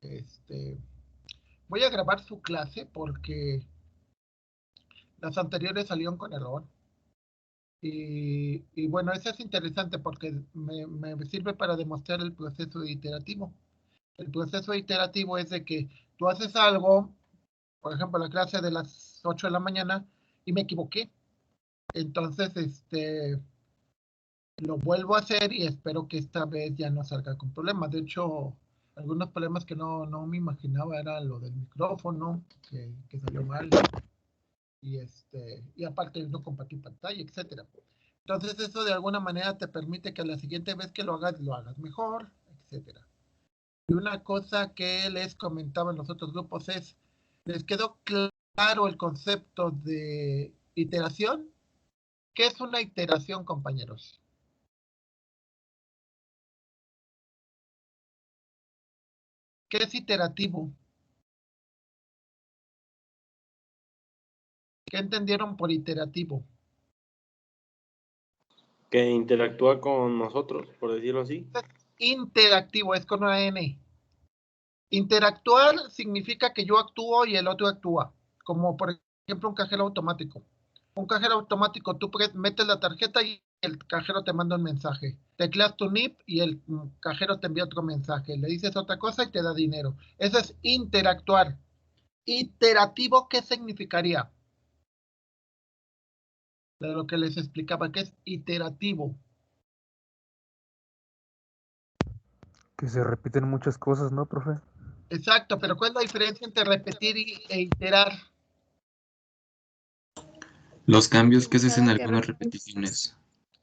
este, voy a grabar su clase porque las anteriores salieron con error. Y bueno, eso es interesante porque me sirve para demostrar el proceso iterativo. El proceso iterativo es de que tú haces algo, por ejemplo, la clase de las 8 de la mañana y me equivoqué. Entonces, lo vuelvo a hacer y espero que esta vez ya no salga con problemas. De hecho, algunos problemas que no me imaginaba era lo del micrófono, que salió mal, y aparte no compartir pantalla, etcétera. Entonces eso de alguna manera te permite que la siguiente vez que lo hagas mejor, etcétera. Y una cosa que les comentaba en los otros grupos es, ¿les quedó claro el concepto de iteración? ¿Qué es una iteración, compañeros? ¿Qué es iterativo? ¿Qué entendieron por iterativo? Que interactúa con nosotros, por decirlo así. Interactivo, es con una N. Interactuar significa que yo actúo y el otro actúa, como por ejemplo un cajero automático. Un cajero automático, tú metes la tarjeta y el cajero te manda un mensaje. Tecleas tu NIP y el cajero te envía otro mensaje. Le dices otra cosa y te da dinero. Eso es interactuar. Iterativo, ¿qué significaría? De lo que les explicaba, que es iterativo. Que se repiten muchas cosas, ¿no, profe? Exacto, pero ¿cuál es la diferencia entre repetir e iterar? Los cambios que se hacen en algunas repeticiones.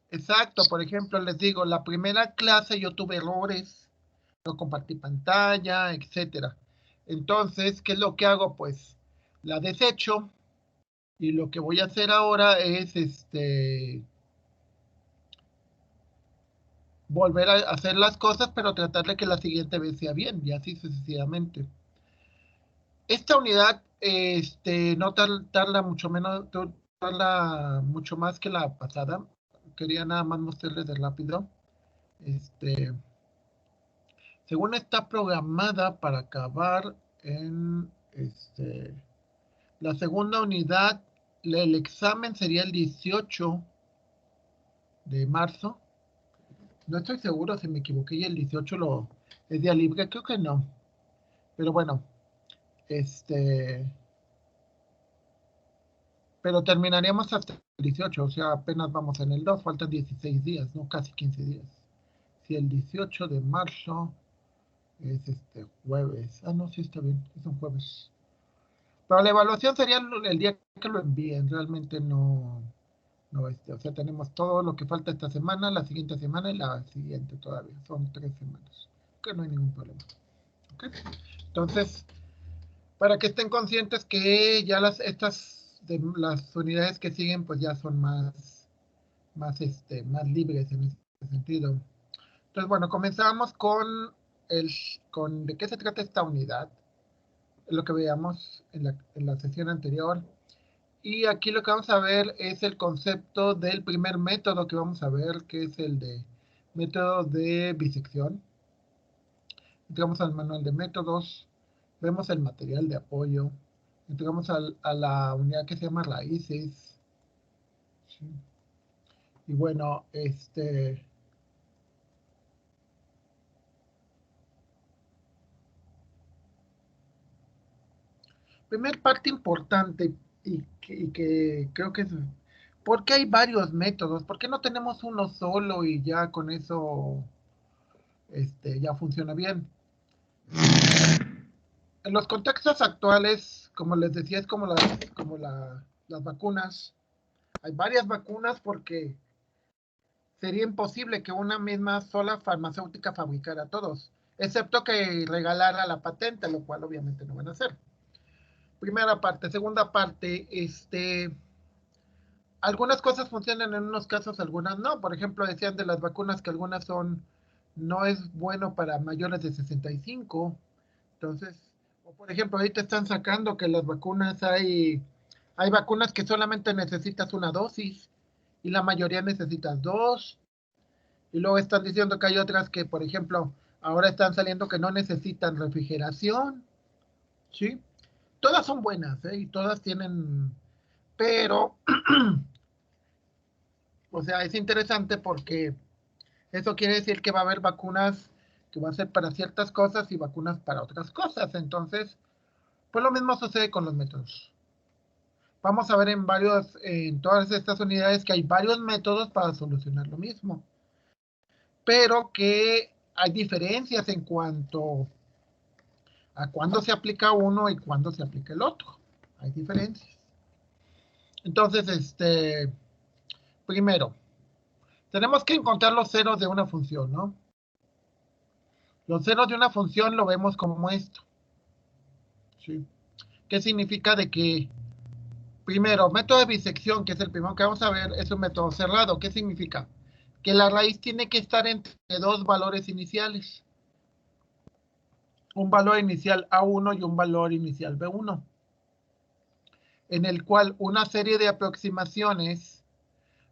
Exacto, por ejemplo, les digo, la primera clase yo tuve errores, no compartí pantalla, etcétera. Entonces, ¿qué es lo que hago? Pues la desecho y lo que voy a hacer ahora es volver a hacer las cosas, pero tratar de que la siguiente vez sea bien, y así sucesivamente. Esta unidad no tarda mucho menos, tarda mucho más que la pasada. Quería nada más mostrarles de rápido. Según está programada para acabar en la segunda unidad, el examen sería el 18 de marzo. No estoy seguro si me equivoqué y el 18 es día libre, creo que no. Pero bueno, pero terminaríamos hasta el 18, o sea, apenas vamos en el 2, faltan 16 días, no casi 15 días. Si el 18 de marzo es jueves. Ah, no, sí está bien, es un jueves. Pero la evaluación sería el día que lo envíen, realmente no, o sea, tenemos todo lo que falta esta semana, la siguiente semana y la siguiente todavía, son 3 semanas, que no hay ningún problema. ¿Okay? Entonces, para que estén conscientes que ya las unidades que siguen, pues ya son más libres en ese sentido. Entonces, bueno, comenzamos con de qué se trata esta unidad, lo que veíamos en la sesión anterior. Y aquí lo que vamos a ver es el concepto del primer método que vamos a ver, que es el de método de bisección. Entramos al manual de métodos, vemos el material de apoyo, entramos a la unidad que se llama raíces. ¿Sí? Y bueno, primer parte importante y que creo que es, ¿por qué hay varios métodos? ¿Por qué no tenemos uno solo y ya con eso ya funciona bien? En los contextos actuales, como les decía, es como las vacunas. Hay varias vacunas porque sería imposible que una misma sola farmacéutica fabricara todos, excepto que regalara la patente, lo cual obviamente no van a hacer. Primera parte. Segunda parte, algunas cosas funcionan en unos casos, algunas no. Por ejemplo, decían de las vacunas que algunas no es bueno para mayores de 65. Entonces, o por ejemplo, ahorita están sacando que las vacunas hay vacunas que solamente necesitas una dosis y la mayoría necesitas dos. Y luego están diciendo que hay otras que, por ejemplo, Ahora están saliendo que no necesitan refrigeración, ¿sí? Todas son buenas, ¿eh? Y todas tienen, pero, o sea, es interesante porque eso quiere decir que va a haber vacunas que van a ser para ciertas cosas y vacunas para otras cosas. Entonces, pues lo mismo sucede con los métodos. Vamos a ver en todas estas unidades que hay varios métodos para solucionar lo mismo, pero que hay diferencias en cuanto a cuándo se aplica uno y cuándo se aplica el otro. Hay diferencias. Entonces, primero, tenemos que encontrar los ceros de una función, ¿no? Los ceros de una función lo vemos como esto, ¿sí? ¿Qué significa de que, primero, método de bisección, que es el primero que vamos a ver, es un método cerrado? ¿Qué significa? Que la raíz tiene que estar entre dos valores iniciales. Un valor inicial A1 y un valor inicial B1. En el cual una serie de aproximaciones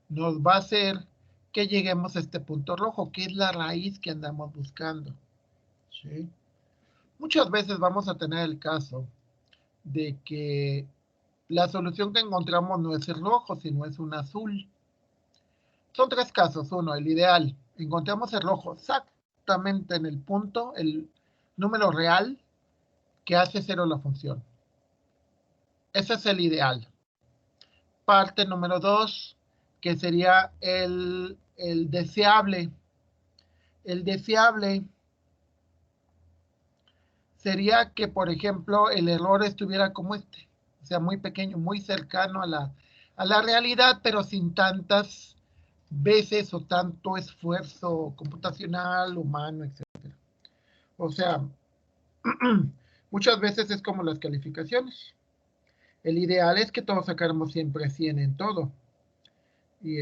nos va a hacer que lleguemos a este punto rojo, que es la raíz que andamos buscando, ¿sí? Muchas veces vamos a tener el caso de que la solución que encontramos no es el rojo, sino es un azul. Son tres casos. Uno, el ideal. Encontramos el rojo exactamente en el punto, el número real que hace cero la función. Ese es el ideal. Parte número 2, que sería el deseable. El deseable sería que, por ejemplo, el error estuviera como este. O sea, muy pequeño, muy cercano a la realidad, pero sin tantas veces o tanto esfuerzo computacional, humano, etc. O sea, muchas veces es como las calificaciones. El ideal es que todos sacáramos siempre 100 en todo. Y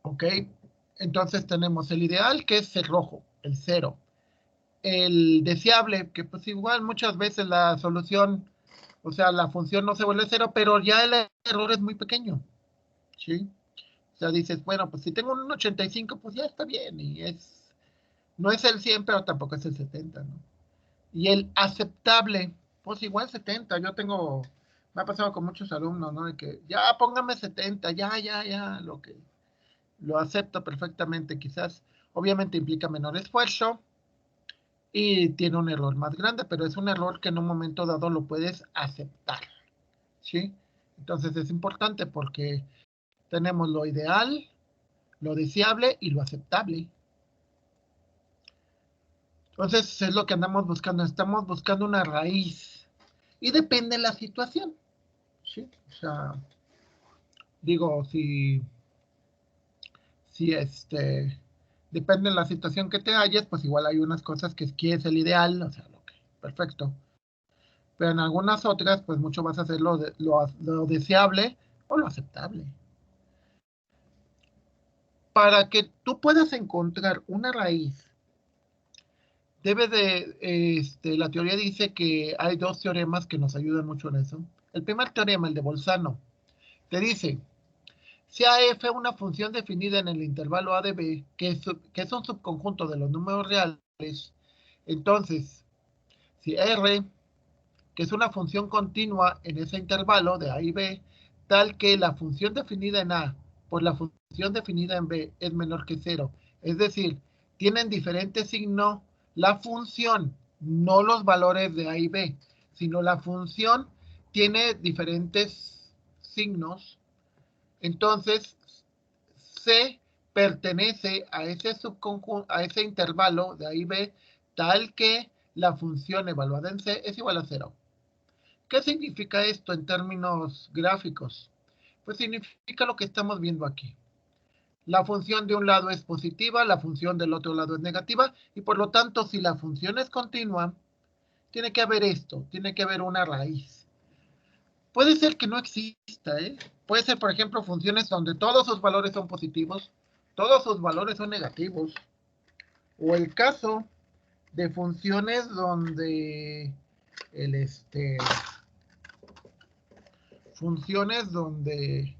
ok, entonces tenemos el ideal, que es el rojo, el 0. El deseable, que pues igual muchas veces la solución, o sea, la función no se vuelve 0, pero ya el error es muy pequeño, ¿sí? O sea, dices, bueno, pues si tengo un 85, pues ya está bien, y no es el 100, pero tampoco es el 70, ¿no? Y el aceptable, pues igual 70, me ha pasado con muchos alumnos, ¿no? De que, ya, póngame 70, ya, lo acepto perfectamente, quizás, obviamente implica menor esfuerzo, y tiene un error más grande, pero es un error que en un momento dado lo puedes aceptar, ¿sí? Entonces es importante porque tenemos lo ideal, lo deseable y lo aceptable. Entonces es lo que andamos buscando, estamos buscando una raíz y depende de la situación, ¿sí? O sea, digo, si depende de la situación que te halles, pues igual hay unas cosas que es el ideal, o sea, perfecto. Pero en algunas otras, pues mucho vas a hacer lo deseable o lo aceptable. Para que tú puedas encontrar una raíz, la teoría dice que hay dos teoremas que nos ayudan mucho en eso. El primer teorema, el de Bolzano, te dice, si AF es una función definida en el intervalo A de B, que es un subconjunto de los números reales, entonces, si R, que es una función continua en ese intervalo de A y B, tal que la función definida en A por la función definida en B es menor que 0. Es decir, tienen diferente signo la función, no los valores de A y B, sino la función tiene diferentes signos. Entonces, C pertenece a ese subconjunto, a ese intervalo de A y B, tal que la función evaluada en C es igual a 0. ¿Qué significa esto en términos gráficos? Pues significa lo que estamos viendo aquí. La función de un lado es positiva, la función del otro lado es negativa, y por lo tanto, si la función es continua, tiene que haber esto, tiene que haber una raíz. Puede ser que no exista, ¿eh? Puede ser, por ejemplo, funciones donde todos sus valores son positivos, todos sus valores son negativos, o el caso de funciones donde funciones donde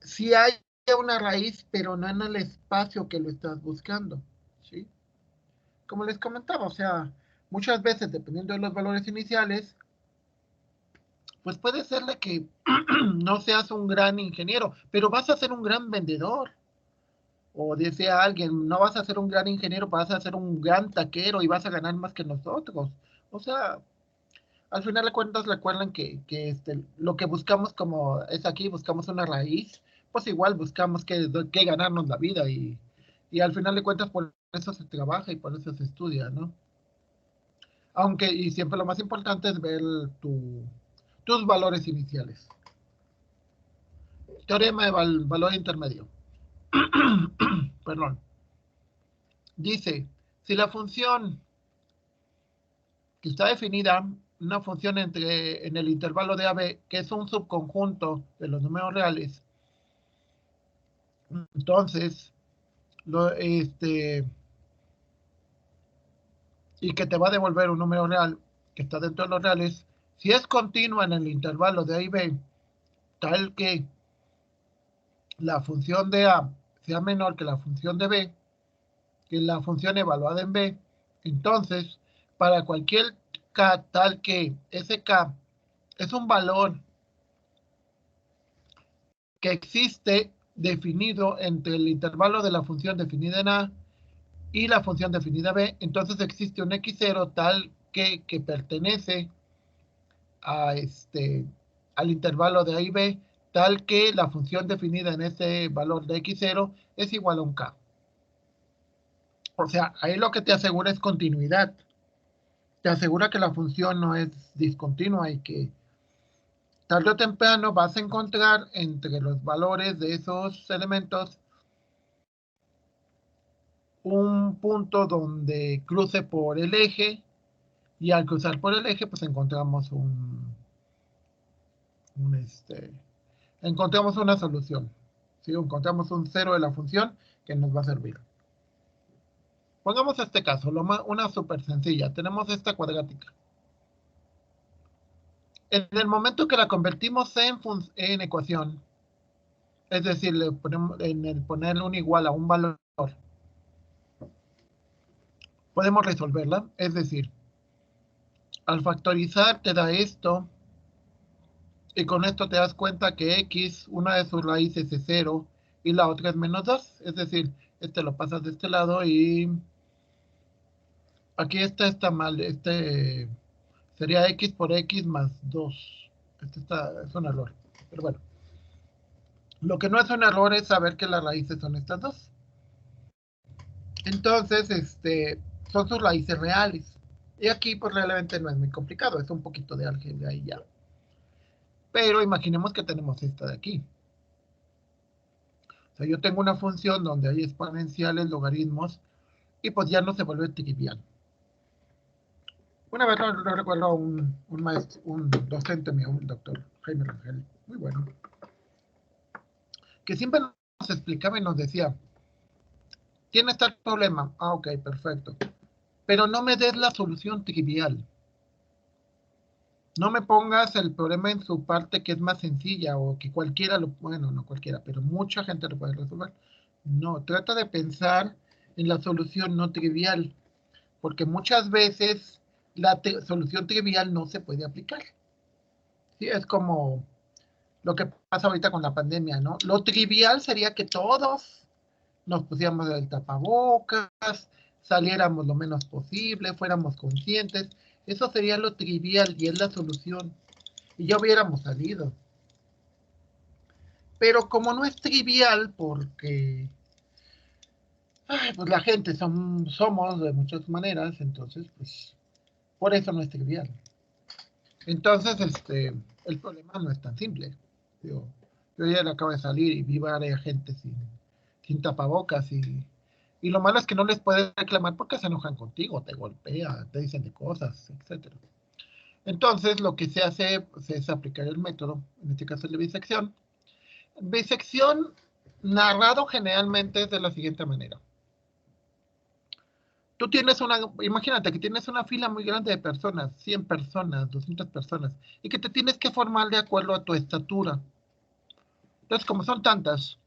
sí hay una raíz, pero no en el espacio que lo estás buscando, ¿sí? Como les comentaba, o sea, muchas veces, dependiendo de los valores iniciales, pues puede ser de que no seas un gran ingeniero, pero vas a ser un gran vendedor. O decía alguien, no vas a ser un gran ingeniero, vas a ser un gran taquero y vas a ganar más que nosotros. O sea, al final de cuentas recuerden que lo que buscamos como es aquí, buscamos una raíz, pues igual buscamos que ganarnos la vida y al final de cuentas por eso se trabaja y por eso se estudia, ¿no? Aunque, y siempre lo más importante es ver tus valores iniciales. Teorema de valor intermedio. Perdón. Dice, si la función que está definida, una función en el intervalo de AB, que es un subconjunto de los números reales, entonces, y que te va a devolver un número real que está dentro de los reales, si es continua en el intervalo de A y B, tal que la función de A sea menor que la función de B, que la función evaluada en B, entonces, para cualquier K tal que ese K es un valor que existe definido entre el intervalo de la función definida en A y la función definida B, entonces existe un x0 tal que pertenece a al intervalo de A y B, tal que la función definida en ese valor de x0 es igual a un K. O sea, ahí lo que te asegura es continuidad. Te asegura que la función no es discontinua y que tarde o temprano vas a encontrar entre los valores de esos elementos un punto donde cruce por el eje y al cruzar por el eje pues encontramos encontramos una solución, ¿sí? Encontramos un cero de la función que nos va a servir. Pongamos este caso, una súper sencilla. Tenemos esta cuadrática. En el momento que la convertimos en ecuación, es decir, le ponemos, en el ponerle un igual a un valor, podemos resolverla. Es decir, al factorizar te da esto, y con esto te das cuenta que x, una de sus raíces es 0 y la otra es menos 2. Es decir, lo pasas de este lado y aquí está mal. Sería x por x más 2. Es un error. Pero bueno, lo que no es un error es saber que las raíces son estas dos. Entonces, son sus raíces reales. Y aquí, pues realmente no es muy complicado. Es un poquito de álgebra y ya. Pero imaginemos que tenemos esta de aquí. O sea, yo tengo una función donde hay exponenciales, logaritmos, y pues ya no se vuelve trivial. Una vez lo recuerdo a un maestro, un docente mío, un doctor Jaime Rangel, muy bueno, que siempre nos explicaba y nos decía, tienes tal problema, ok, perfecto, pero no me des la solución trivial. No me pongas el problema en su parte que es más sencilla o que cualquiera bueno, no cualquiera, pero mucha gente lo puede resolver. No, trata de pensar en la solución no trivial, porque muchas veces la solución trivial no se puede aplicar. ¿Sí? Es como lo que pasa ahorita con la pandemia, ¿no? Lo trivial sería que todos nos pusiéramos el tapabocas, saliéramos lo menos posible, fuéramos conscientes. Eso sería lo trivial y es la solución. Y ya hubiéramos salido. Pero como no es trivial, porque pues la gente somos de muchas maneras, entonces, pues, por eso no es trivial. Entonces, el problema no es tan simple. Yo ya le acabo de salir y vi varias gente sin tapabocas y lo malo es que no les puedes reclamar porque se enojan contigo, te golpean, te dicen de cosas, etc. Entonces, lo que se hace pues, es aplicar el método, en este caso el de bisección. Bisección narrado generalmente es de la siguiente manera. Tú tienes imagínate que tienes una fila muy grande de personas, 100 personas, 200 personas, y que te tienes que formar de acuerdo a tu estatura. Entonces, como son tantas,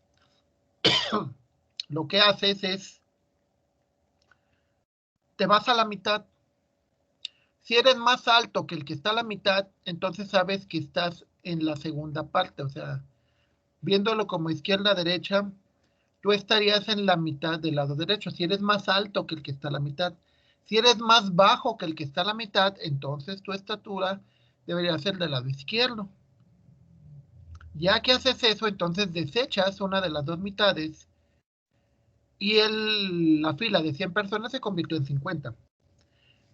lo que haces es, te vas a la mitad. Si eres más alto que el que está a la mitad, entonces sabes que estás en la segunda parte, o sea, viéndolo como izquierda-derecha, tú estarías en la mitad del lado derecho, si eres más alto que el que está a la mitad. Si eres más bajo que el que está a la mitad, entonces tu estatura debería ser del lado izquierdo. Ya que haces eso, entonces desechas una de las dos mitades y la fila de 100 personas se convirtió en 50.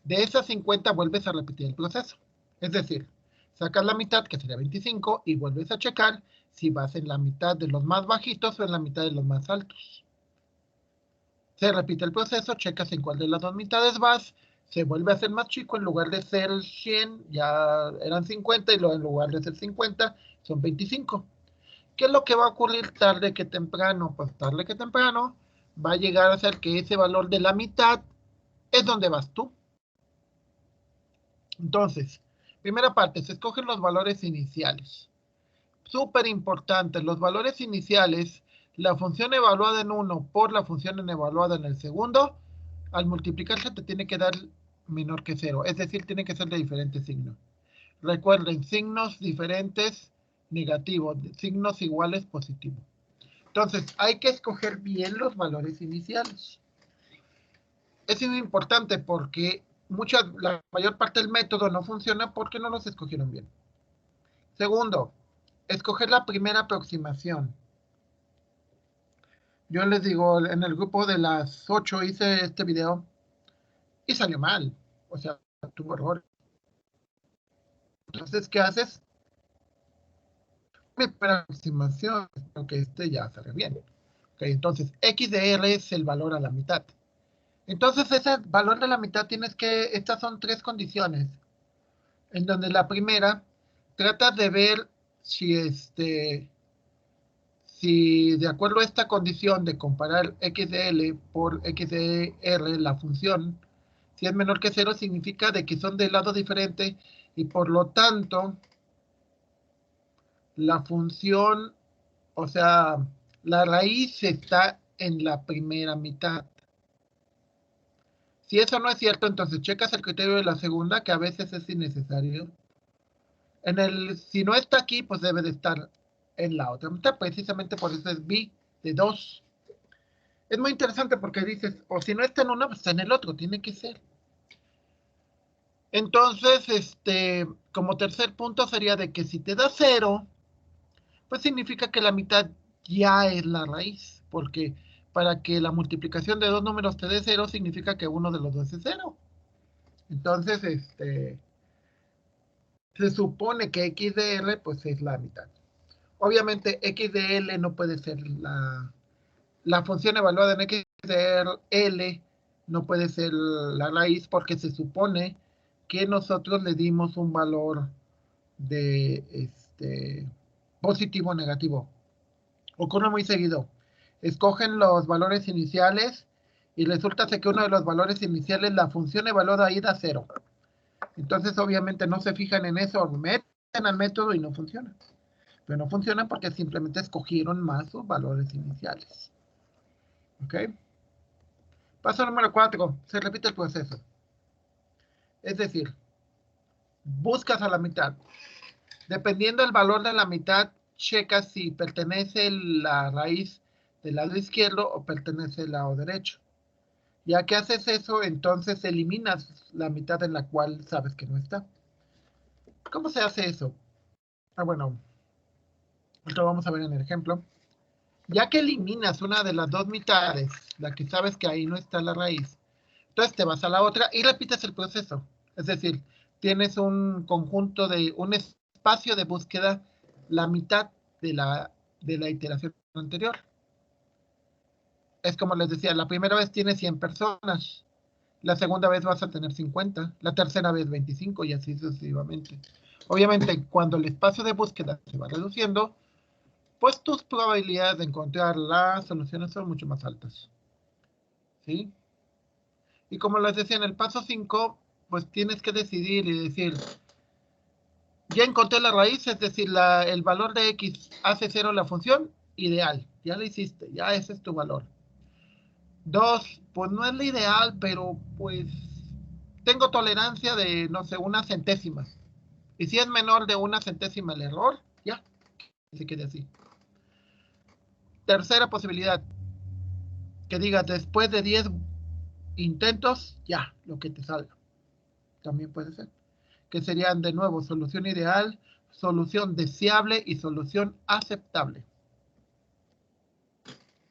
De esas 50 vuelves a repetir el proceso. Es decir, sacas la mitad, que sería 25, y vuelves a checar si vas en la mitad de los más bajitos o en la mitad de los más altos. Se repite el proceso, checas en cuál de las dos mitades vas, se vuelve a hacer más chico, en lugar de ser 100, ya eran 50, y luego en lugar de ser 50, son 25. ¿Qué es lo que va a ocurrir tarde que temprano? Pues tarde que temprano va a llegar a ser que ese valor de la mitad es donde vas tú. Entonces, primera parte, se escogen los valores iniciales. Súper importante, los valores iniciales, la función evaluada en uno por la función evaluada en el segundo, al multiplicarse te tiene que dar menor que 0, es decir, tiene que ser de diferente signo. Recuerden, signos diferentes, negativo, signos iguales, positivo. Entonces, hay que escoger bien los valores iniciales. Es muy importante porque la mayor parte del método no funciona porque no los escogieron bien. Segundo, escoger la primera aproximación. Yo les digo, en el grupo de las 8 hice este video y salió mal. O sea, tuvo error. Entonces, ¿qué haces? Mi primera aproximación, aunque ya salió bien. Okay, entonces, x de r es el valor a la mitad. Entonces, ese valor de la mitad estas son 3 condiciones. En donde la primera, trata de ver si de acuerdo a esta condición de comparar x de L por x de R, la función, si es menor que 0, significa de que son de lado diferente y por lo tanto, la función, o sea, la raíz está en la primera mitad. Si eso no es cierto, entonces checas el criterio de la segunda, que a veces es innecesario. Si no está aquí, pues debe de estar en la otra mitad, precisamente por eso es b de 2. Es muy interesante porque dices, o si no está en uno, pues está en el otro, tiene que ser. Entonces, como tercer punto sería de que si te da 0, pues significa que la mitad ya es la raíz, porque para que la multiplicación de dos números te dé 0, significa que uno de los dos es 0. Entonces, se supone que x de r, pues es la mitad. Obviamente, x de L no puede ser la función evaluada en x de L, no puede ser la raíz porque se supone que nosotros le dimos un valor de positivo o negativo. Ocurre muy seguido. Escogen los valores iniciales y resulta que uno de los valores iniciales, la función evaluada ahí da 0. Entonces, obviamente, no se fijan en eso, meten al método y no funciona. Pero no funciona porque simplemente escogieron más sus valores iniciales. ¿Ok? Paso número 4. Se repite el proceso. Es decir, buscas a la mitad. Dependiendo del valor de la mitad, checas si pertenece la raíz del lado izquierdo o pertenece al lado derecho. Ya que haces eso, entonces eliminas la mitad en la cual sabes que no está. ¿Cómo se hace eso? Bueno, lo vamos a ver en el ejemplo. Ya que eliminas una de las dos mitades, la que sabes que ahí no está la raíz, entonces te vas a la otra y repites el proceso. Es decir, tienes un conjunto un espacio de búsqueda, la mitad de la iteración anterior. Es como les decía, la primera vez tienes 100 personas, la segunda vez vas a tener 50, la tercera vez 25 y así sucesivamente. Obviamente, cuando el espacio de búsqueda se va reduciendo, pues tus probabilidades de encontrar las soluciones son mucho más altas. ¿Sí? Y como les decía, en el paso 5, pues tienes que decidir y decir, ya encontré la raíz, es decir, el valor de x hace 0 la función, ideal. Ya lo hiciste, ya ese es tu valor. 2, pues no es la ideal, pero pues tengo tolerancia de, no sé, una centésima. Y si es menor de una centésima el error, ya, se quede así. Tercera posibilidad, que digas después de 10 intentos, ya, lo que te salga. También puede ser. Que serían de nuevo solución ideal, solución deseable y solución aceptable.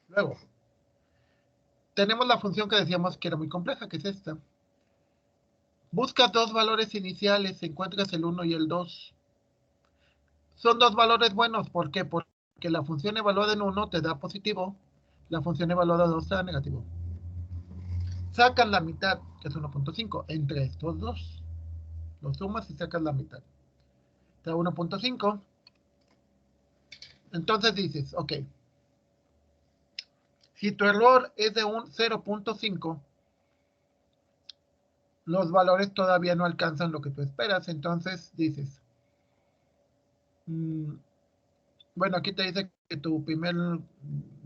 Luego, tenemos la función que decíamos que era muy compleja, que es esta. Buscas dos valores iniciales, encuentras el 1 y el 2. Son dos valores buenos, ¿por qué? Porque la función evaluada en 1 te da positivo, la función evaluada en 2 te da negativo. Sacas la mitad, que es 1.5, entre estos dos. Lo sumas y sacas la mitad. Te da 1.5. Entonces dices, ok, si tu error es de un 0.5, los valores todavía no alcanzan lo que tú esperas. Entonces dices, bueno, aquí te dice que tu primer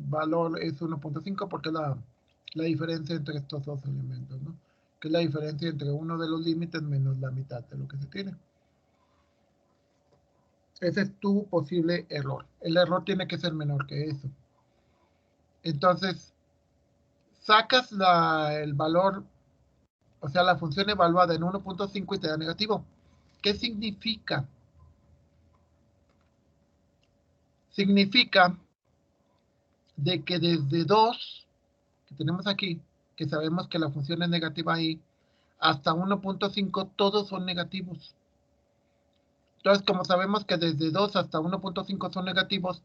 valor es 1.5 porque es la diferencia entre estos dos elementos, ¿no? Que es la diferencia entre uno de los límites menos la mitad de lo que se tiene. Ese es tu posible error. El error tiene que ser menor que eso. Entonces, sacas el valor, o sea, la función evaluada en 1.5 y te da negativo. ¿Qué significa? Significa de que desde 2, que tenemos aquí, que sabemos que la función es negativa ahí, hasta 1.5 todos son negativos. Entonces, como sabemos que desde 2 hasta 1.5 son negativos,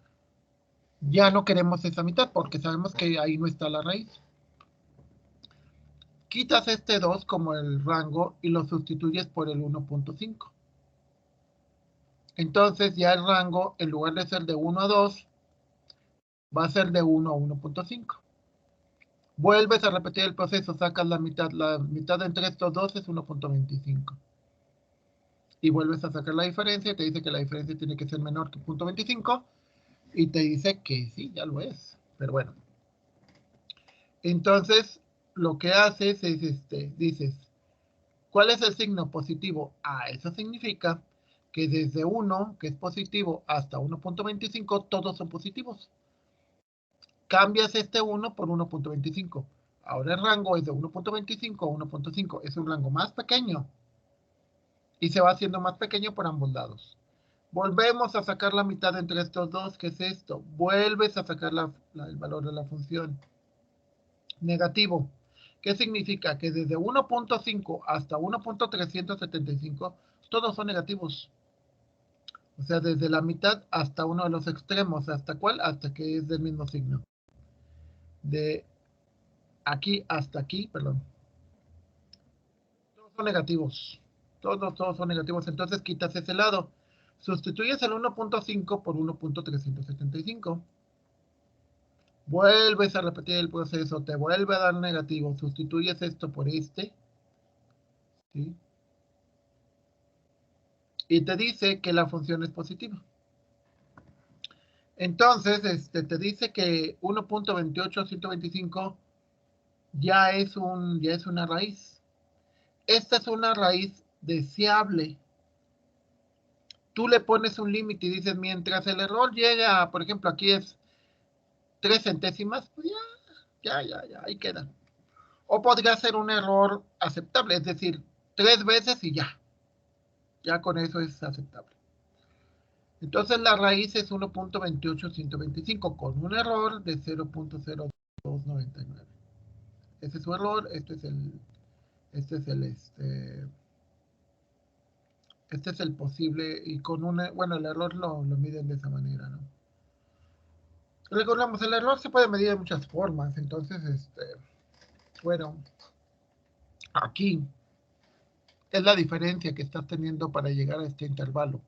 ya no queremos esa mitad porque sabemos que ahí no está la raíz. Quitas este 2 como el rango y lo sustituyes por el 1.5. Entonces ya el rango, en lugar de ser de 1 a 2, va a ser de 1 a 1.5. Vuelves a repetir el proceso, sacas la mitad entre estos dos es 1.25. Y vuelves a sacar la diferencia, y te dice que la diferencia tiene que ser menor que 0.25, y te dice que sí, ya lo es. Pero bueno. Entonces, lo que haces es, dices, ¿cuál es el signo positivo? Eso significa que desde 1, que es positivo, hasta 1.25, todos son positivos. Cambias este 1 por 1.25. Ahora el rango es de 1.25 a 1.5. Es un rango más pequeño. Y se va haciendo más pequeño por ambos lados. Volvemos a sacar la mitad entre estos dos, que es esto. Vuelves a sacar el valor de la función. Negativo. ¿Qué significa? Que desde 1.5 hasta 1.375, todos son negativos. O sea, desde la mitad hasta uno de los extremos. ¿Hasta cuál? Hasta que es del mismo signo. De aquí hasta aquí, perdón. Todos son negativos. Todos son negativos. Entonces quitas ese lado. Sustituyes el 1.5 por 1.375. Vuelves a repetir el proceso. Te vuelve a dar negativo. Sustituyes esto por este. ¿Sí? Y te dice que la función es positiva. Entonces, te dice que 1.28125 ya es una raíz. Esta es una raíz deseable. Tú le pones un límite y dices, mientras el error llega, por ejemplo, aquí es 3 centésimas, pues ya, ahí queda. O podría ser un error aceptable, es decir, 3 veces y ya. Ya con eso es aceptable. Entonces la raíz es 1.28125 con un error de 0.0299. Ese es su error, este es el posible, y con bueno, el error lo miden de esa manera, ¿no? Recordamos, el error se puede medir de muchas formas, entonces, bueno, aquí es la diferencia que estás teniendo para llegar a este intervalo.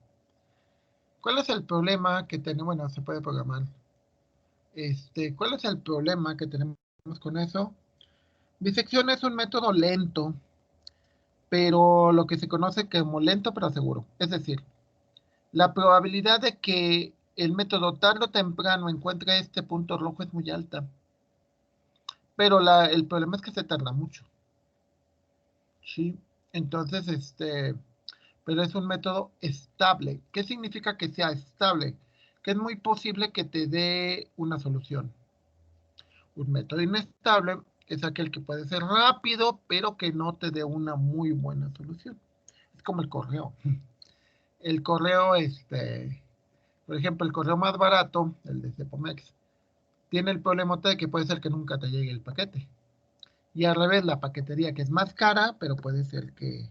¿Cuál es el problema que tenemos? Bueno, se puede programar. ¿Cuál es el problema que tenemos con eso? Bisección es un método lento, pero lo que se conoce como lento pero seguro. Es decir, la probabilidad de que el método tarde o temprano encuentre este punto rojo es muy alta. Pero el problema es que se tarda mucho. ¿Sí? Entonces, pero es un método estable. ¿Qué significa que sea estable? Que es muy posible que te dé una solución. Un método inestable es aquel que puede ser rápido, pero que no te dé una muy buena solución. Es como el correo. El correo, por ejemplo, el correo más barato, el de Cepomex, tiene el problema de que puede ser que nunca te llegue el paquete. Y al revés, la paquetería que es más cara, pero puede ser que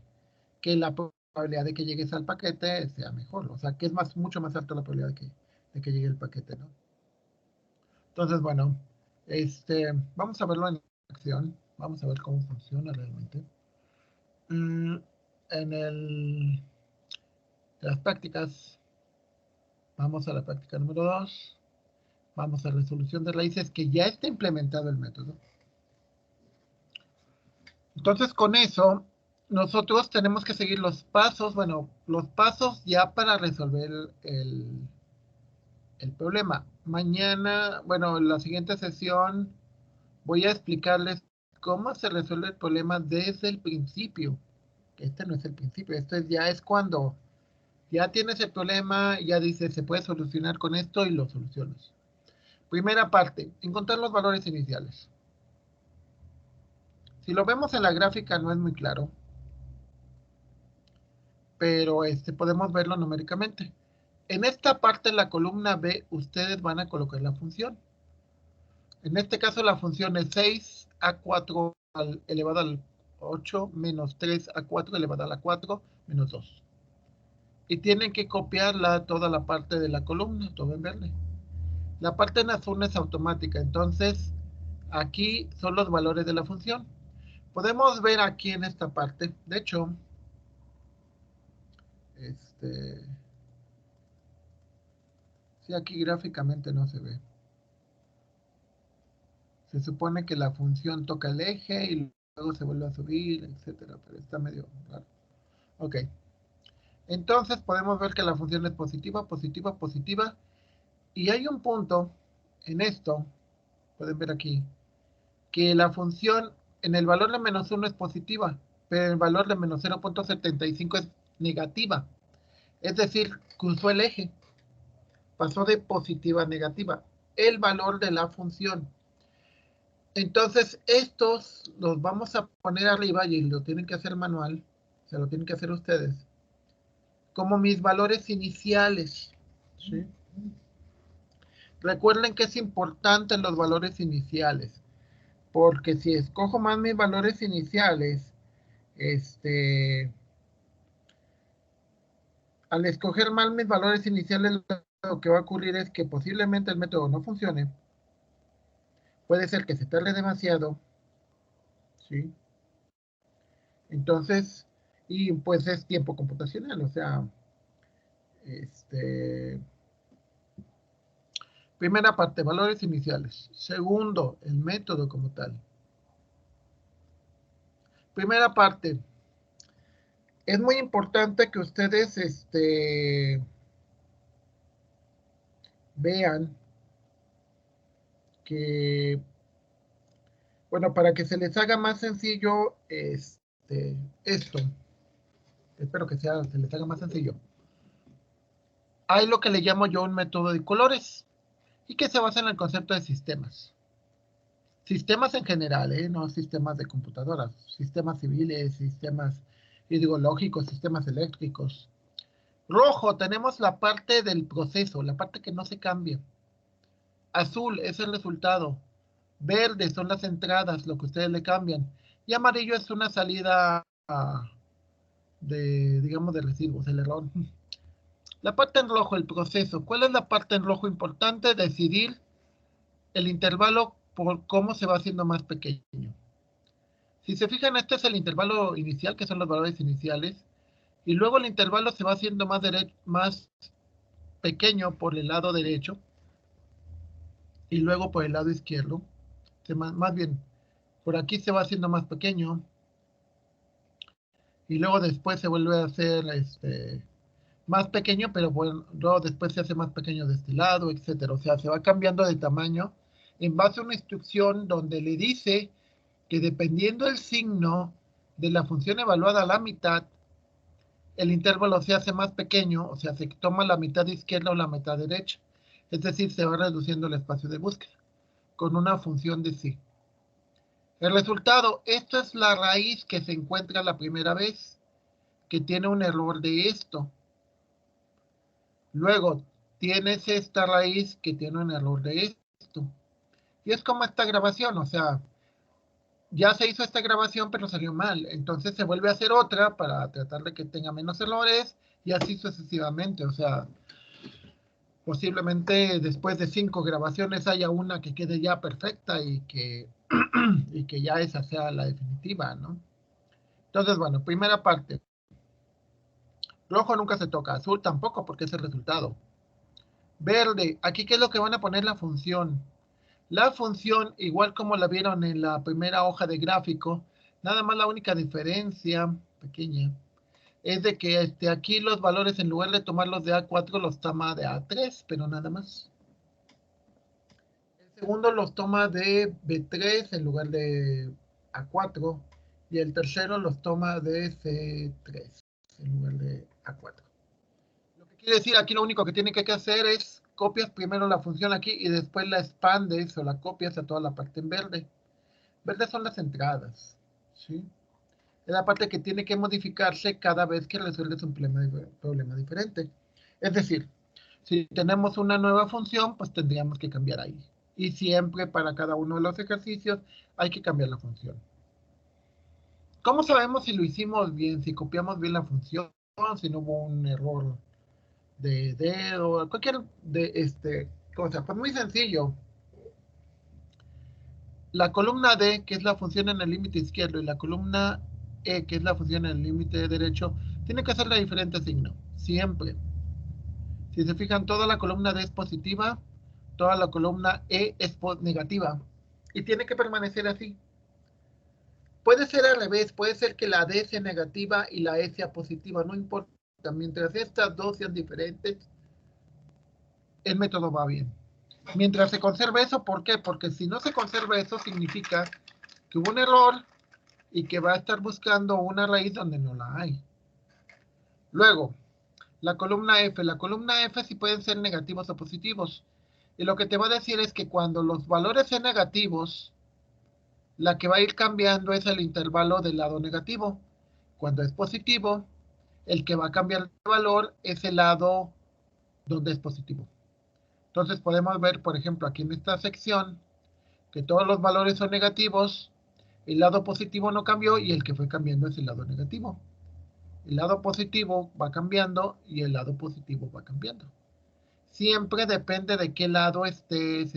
la probabilidad de que llegues al paquete sea mejor. O sea, que es mucho más alta la probabilidad de que llegue el paquete, ¿no? Entonces, bueno, vamos a verlo en acción. Vamos a ver cómo funciona realmente. En las prácticas, vamos a la práctica número 2. Vamos a resolución de raíces, que ya está implementado el método. Entonces, con eso, nosotros tenemos que seguir los pasos, bueno, los pasos ya para resolver el problema. Mañana, bueno, en la siguiente sesión voy a explicarles cómo se resuelve el problema desde el principio. Este no es el principio, ya es cuando ya tienes el problema, ya dices, se puede solucionar con esto y lo solucionas. Primera parte, encontrar los valores iniciales. Si lo vemos en la gráfica no es muy claro, pero podemos verlo numéricamente. En esta parte de la columna B, ustedes van a colocar la función. En este caso la función es 6a4 elevado al 8 menos 3a4 elevado a la 4 menos 2. Y tienen que copiarla toda la parte de la columna, todo en verde. La parte en azul es automática, entonces aquí son los valores de la función. Podemos ver aquí en esta parte, de hecho, sí, aquí gráficamente no se ve. Se supone que la función toca el eje y luego se vuelve a subir, etcétera, pero está medio raro. Ok. Entonces podemos ver que la función es positiva, positiva, positiva. Y hay un punto en esto, pueden ver aquí, que la función en el valor de menos 1 es positiva, pero el valor de menos 0.75 es negativa. Es decir, cruzó el eje, pasó de positiva a negativa, el valor de la función. Entonces, estos los vamos a poner arriba y lo tienen que hacer manual, se lo tienen que hacer ustedes, como mis valores iniciales. ¿Sí? Recuerden que es importante los valores iniciales, porque si escojo más mis valores iniciales, al escoger mal mis valores iniciales, lo que va a ocurrir es que posiblemente el método no funcione. Puede ser que se tarde demasiado, ¿sí? Entonces, y pues es tiempo computacional, o sea, primera parte, valores iniciales. Segundo, el método como tal. Primera parte, es muy importante que ustedes vean que, bueno, para que se les haga más sencillo esto, espero que se les haga más sencillo. Hay lo que le llamo yo un método de colores y que se basa en el concepto de sistemas. Sistemas en general, no sistemas de computadoras, sistemas civiles, sistemas hidrológicos, sistemas eléctricos. Rojo, tenemos la parte del proceso, la parte que no se cambia. Azul es el resultado. Verde son las entradas, lo que ustedes le cambian. Y amarillo es una salida digamos, de residuos, el error. La parte en rojo, el proceso. ¿Cuál es la parte en rojo importante? Decidir el intervalo por cómo se va haciendo más pequeño. Si se fijan, este es el intervalo inicial, que son los valores iniciales. Y luego el intervalo se va haciendo más pequeño por el lado derecho. Y luego por el lado izquierdo. Más bien, Por aquí se va haciendo más pequeño. Y luego después se vuelve a hacer más pequeño, pero bueno, luego después se hace más pequeño de este lado, etcétera. O sea, se va cambiando de tamaño en base a una instrucción donde le dice que dependiendo del signo de la función evaluada a la mitad, el intervalo se hace más pequeño, o sea, se toma la mitad izquierda o la mitad derecha. Es decir, se va reduciendo el espacio de búsqueda con una función de sí. El resultado, esto es la raíz que se encuentra la primera vez, que tiene un error de esto. Luego, tienes esta raíz que tiene un error de esto. Y es como esta grabación, o sea, ya se hizo esta grabación, pero salió mal. Entonces se vuelve a hacer otra para tratar de que tenga menos errores y así sucesivamente. O sea, posiblemente después de 5 grabaciones haya una que quede ya perfecta y que ya esa sea la definitiva, ¿no? Entonces, bueno, primera parte. Rojo nunca se toca, azul tampoco porque es el resultado. Verde, aquí ¿qué es lo que van a poner la función? La función, igual como la vieron en la primera hoja de gráfico, nada más la única diferencia, pequeña, es de que aquí los valores en lugar de tomarlos de A4 los toma de A3, pero nada más. El segundo los toma de B3 en lugar de A4 y el tercero los toma de C3 en lugar de A4. Lo que quiere decir aquí lo único que tiene que hacer es copias primero la función aquí y después la expandes o la copias a toda la parte en verde. Verde son las entradas, ¿sí? Es la parte que tiene que modificarse cada vez que resuelves un problema diferente. Es decir, si tenemos una nueva función, pues tendríamos que cambiar ahí. Y siempre para cada uno de los ejercicios hay que cambiar la función. ¿Cómo sabemos si lo hicimos bien, si copiamos bien la función, si no hubo un error de dedo, cualquier cosa? Pues muy sencillo. La columna D, que es la función en el límite izquierdo, y la columna E, que es la función en el límite derecho, tiene que ser de diferente signo, siempre. Si se fijan, toda la columna D es positiva, toda la columna E es negativa, y tiene que permanecer así. Puede ser al revés, puede ser que la D sea negativa y la E sea positiva, no importa. Mientras estas dos sean diferentes, el método va bien. Mientras se conserve eso, ¿por qué? Porque si no se conserva eso, significa que hubo un error y que va a estar buscando una raíz donde no la hay. Luego, la columna F. La columna F sí pueden ser negativos o positivos. Y lo que te va a decir es que cuando los valores sean negativos, la que va a ir cambiando es el intervalo del lado negativo. Cuando es positivo, el que va a cambiar de valor es el lado donde es positivo. Entonces podemos ver, por ejemplo, aquí en esta sección, que todos los valores son negativos, el lado positivo no cambió y el que fue cambiando es el lado negativo. El lado positivo va cambiando y el lado positivo va cambiando. Siempre depende de qué lado estés,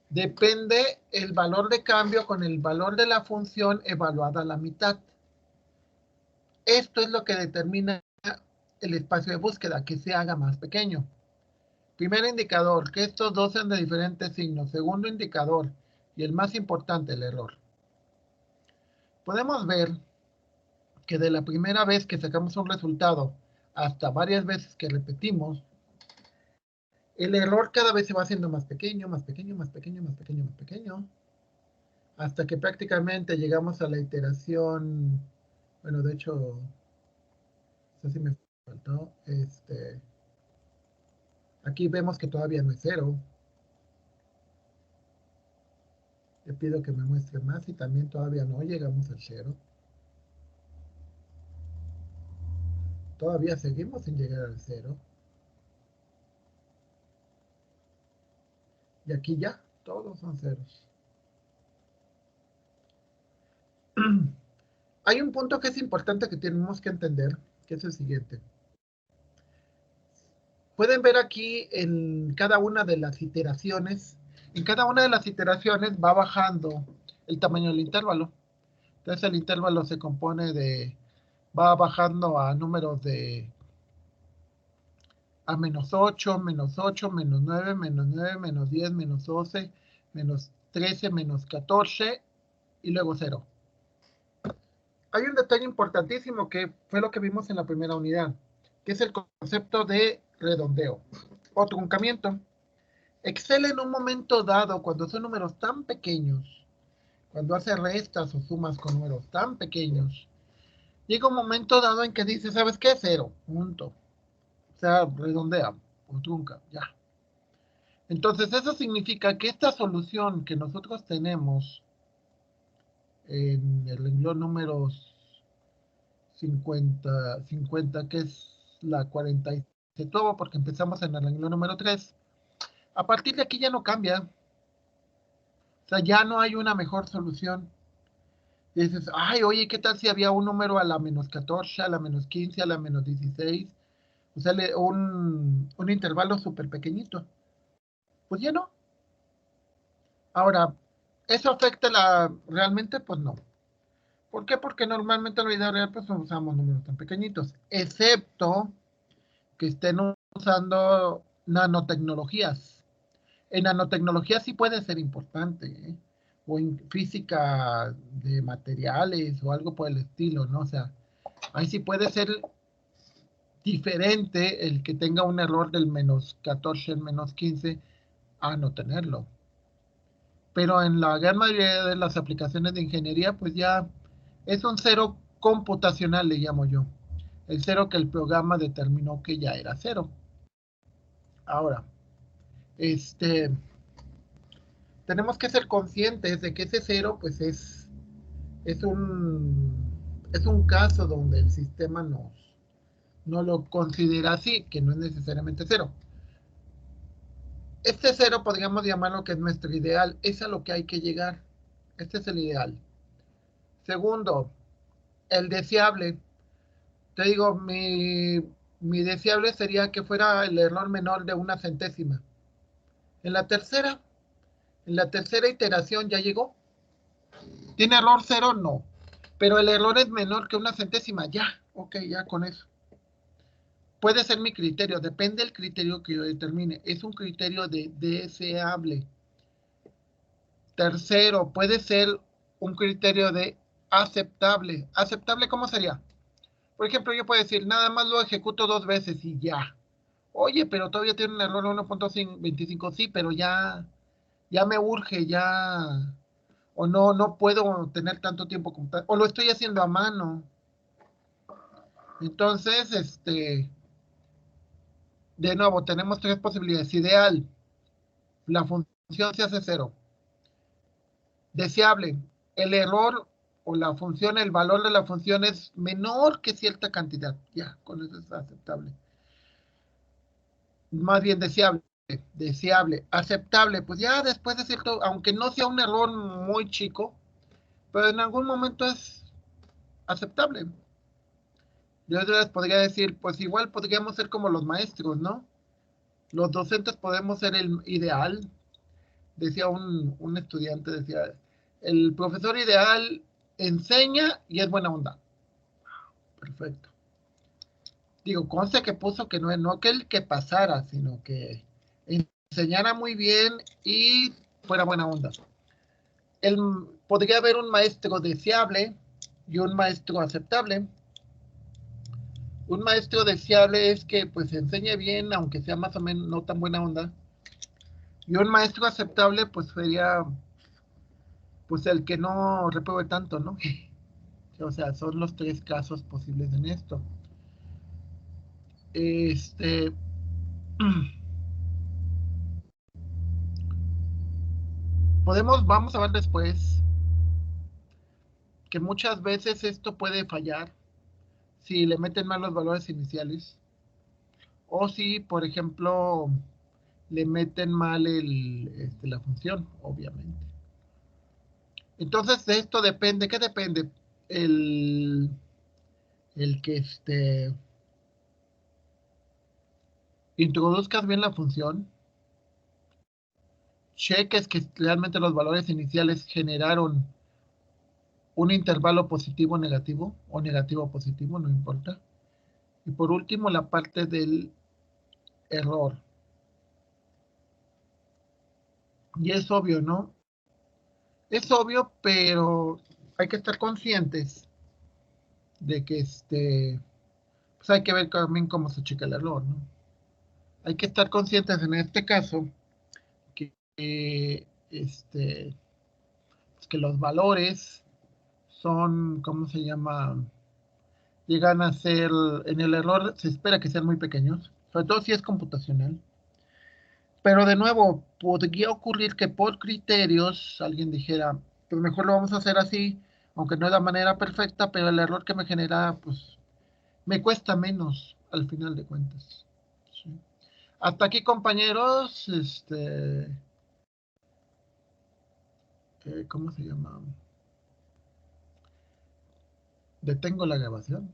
depende el valor de cambio con el valor de la función evaluada a la mitad. Esto es lo que determina el espacio de búsqueda, que se haga más pequeño. Primer indicador, que estos dos sean de diferentes signos. Segundo indicador, y el más importante, el error. Podemos ver que de la primera vez que sacamos un resultado hasta varias veces que repetimos, el error cada vez se va haciendo más pequeño, más pequeño, más pequeño, más pequeño, más pequeño, hasta que prácticamente llegamos a la iteración, bueno, de hecho, no sé si me faltó, aquí vemos que todavía no es 0. Le pido que me muestre más y también todavía no llegamos al 0. Todavía seguimos sin llegar al 0. Y aquí ya, todos son ceros. Hay un punto que es importante que tenemos que entender, que es el siguiente. Pueden ver aquí en cada una de las iteraciones, va bajando el tamaño del intervalo. Entonces el intervalo se compone va bajando a números de a -8, -8, -9, -9, -9, -10, -12, 13 menos 14 y luego 0. Hay un detalle importantísimo que fue lo que vimos en la primera unidad, que es el concepto de redondeo o truncamiento. Excel en un momento dado, cuando son números tan pequeños, cuando hace restas o sumas con números tan pequeños, llega un momento dado en que dice, ¿sabes qué? 0, punto. O sea, redondea o trunca, ya. Entonces, eso significa que esta solución que nosotros tenemos en el renglón número 50, que es la 47, porque empezamos en el renglón número 3, a partir de aquí ya no cambia. O sea, ya no hay una mejor solución. Y dices, ay, oye, ¿qué tal si había un número a la menos 14, a la menos 15, a la menos 16? O sea, un intervalo súper pequeñito. Pues ya no. Ahora, ¿eso afecta realmente? Pues no. ¿Por qué? Porque normalmente en la vida real pues no usamos números tan pequeñitos, excepto que estén usando nanotecnologías. En nanotecnología sí puede ser importante, ¿eh? O en física de materiales o algo por el estilo, ¿no? O sea, ahí sí puede ser diferente el que tenga un error del menos 14, menos 15, a no tenerlo. Pero en la gran mayoría de las aplicaciones de ingeniería, pues ya es un cero computacional, le llamo yo. El cero que el programa determinó que ya era cero. Ahora, tenemos que ser conscientes de que ese cero, pues es un caso donde el sistema no lo considera así, que no es necesariamente cero. Este cero podríamos llamarlo que es nuestro ideal, es a lo que hay que llegar. Este es el ideal. Segundo, el deseable. Te digo, mi deseable sería que fuera el error menor de una centésima. En la tercera iteración ya llegó. ¿Tiene error cero? No. Pero el error es menor que una centésima. Ya, ok, ya con eso. Puede ser mi criterio, depende del criterio que yo determine. Es un criterio de deseable. Tercero, puede ser un criterio de aceptable. ¿Aceptable cómo sería? Por ejemplo, yo puedo decir, nada más lo ejecuto 2 veces y ya. Oye, pero todavía tiene un error 1.25, sí, pero ya me urge, ya, o no puedo tener tanto tiempo como tal, o lo estoy haciendo a mano. Entonces, de nuevo, tenemos 3 posibilidades. Ideal, la función se hace 0. Deseable, el error o la función, el valor de la función es menor que cierta cantidad. Ya, con eso es aceptable. Más bien deseable, aceptable, pues ya después de cierto, aunque no sea un error muy chico, pero en algún momento es aceptable. Yo les podría decir, pues igual podríamos ser como los maestros, ¿no? Los docentes podemos ser el ideal, decía un estudiante, decía, el profesor ideal enseña y es buena onda. Perfecto. Digo, conste que puso que no que el que pasara, sino que enseñara muy bien y fuera buena onda. Podría haber un maestro deseable y un maestro aceptable. Un maestro deseable es que pues enseñe bien, aunque sea más o menos no tan buena onda. Y un maestro aceptable pues sería pues el que no repruebe tanto, ¿no? O sea, son los 3 casos posibles en esto. Vamos a ver después que muchas veces esto puede fallar si le meten mal los valores iniciales o si, por ejemplo, le meten mal la función, obviamente. Entonces, de esto depende, ¿qué depende? El que introduzcas bien la función, cheques que realmente los valores iniciales generaron un intervalo positivo o negativo positivo, no importa. Y por último, la parte del error. Y es obvio, ¿no? Es obvio, pero hay que estar conscientes de que pues hay que ver también cómo se checa el error, ¿no? Hay que estar conscientes en este caso que, que los valores son, ¿cómo se llama? Llegan a ser, en el error se espera que sean muy pequeños, sobre todo si es computacional. Pero de nuevo, podría ocurrir que por criterios alguien dijera, pues mejor lo vamos a hacer así, aunque no es la manera perfecta, pero el error que me genera, pues me cuesta menos al final de cuentas. ¿Sí? Hasta aquí, compañeros, ¿cómo se llama? Detengo la grabación.